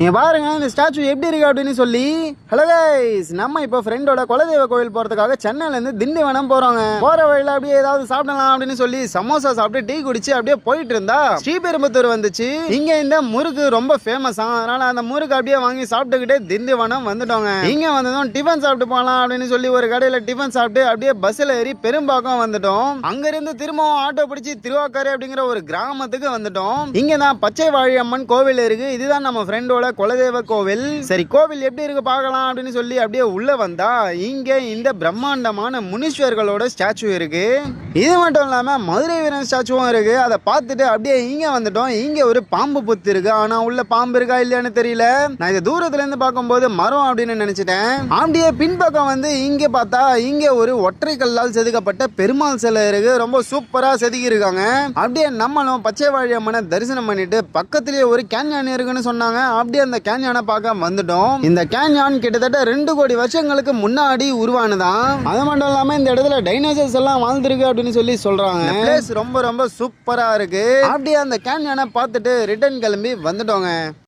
நீங்க பாருங்க இந்த ஸ்டாச்சு எப்படி இருக்கு அப்படின்னு சொல்லி. ஹலோ கைஸ், நம்ம இப்போ ஃப்ரெண்டோட குலதெய்வ கோயில் போறதுக்காக சென்னையில இருந்து திண்டிவனம் போறோங்க. போற வழியில அப்படியே ஏதாவது சாப்பிடலாம் அப்படின்னு சொல்லி சமோசா சாப்பிட்டு டீ குடிச்சு அப்படியே போயிட்டு இருந்தா ஸ்ரீபெரும்புத்தூர் வந்துச்சு. இங்க இந்த முறுக்கு ரொம்ப ஃபேமஸ், அதனால அந்த முறுக்கு அப்படியே வாங்கி சாப்பிட்டுக்கிட்டே திண்டிவனம் வந்துட்டோங்க. இங்க வந்ததும் டிஃபன் சாப்பிட்டு போகலாம் அப்படின்னு சொல்லி ஒரு கடையில டிஃபன் சாப்பிட்டு அப்படியே பஸ்ல ஏறி பெரும்பாக்கம் வந்துட்டோம். அங்க இருந்து திரும்பவும் ஆட்டோ பிடிச்சி திருவாக்கரை அப்படிங்கிற ஒரு கிராமத்துக்கு வந்துட்டோம். இங்க தான் பச்சை வாழியம்மன் கோவில் இருக்கு. இதுதான் நம்ம ஃப்ரெண்டோட குலதெய்வ கோவில். சரி, கோவில் எப்படி இருக்கு பார்க்கலாம் அப்படின்னு சொல்லி அப்படியே உள்ள வந்தா இங்க இந்த பிரம்மாண்டமான முனீஸ்வர்களோட ஸ்டாச்சு இருக்கு. இது மட்டும் இல்லாம மதுரை வீரன் ஸ்டாச்சுவும் இருக்கு. அதை பார்த்துட்டு அப்படியே இங்க வந்துட்டோம். இங்க ஒரு பாம்பு புத்து இருக்கு, ஆனா உள்ள பாம்பு இருக்கா இல்லையான்னு தெரியல. நான் இதை தூரத்துல இருந்து பார்க்கும்போது மரம் அப்படின்னு நினைச்சிட்டேன். அப்படியே பின்பக்கம் வந்து இங்க பார்த்தா இங்க ஒரு ஒற்றை கல்லால் செதுக்கப்பட்ட பெருமாள் சிலை இருக்கு. ரொம்ப சூப்பரா செதுக்கி இருக்காங்க. அப்படியே நம்மளும் பச்சை வாழியம்மனை தரிசனம் பண்ணிட்டு பக்கத்திலேயே ஒரு கேன்யான் இருக்குன்னு சொன்னாங்க. அப்படியே அந்த கேன்யானை பார்க்க வந்துட்டோம். இந்த கேன்யான் கிட்டத்தட்ட 2 கோடி வருஷங்களுக்கு முன்னாடி உருவானதான். அது மட்டும் இல்லாம இந்த இடத்துல டைனோசர்ஸ் எல்லாம் வாழ்ந்துருக்கு அப்படின்னு சொல்லி சொல்றாங்க. பிளேஸ் ரொம்ப ரொம்ப சூப்பரா இருக்கு. அப்படியே அந்த கேன்யானை பார்த்துட்டு ரிட்டர்ன் கிளம்பி வந்துட்டோங்க.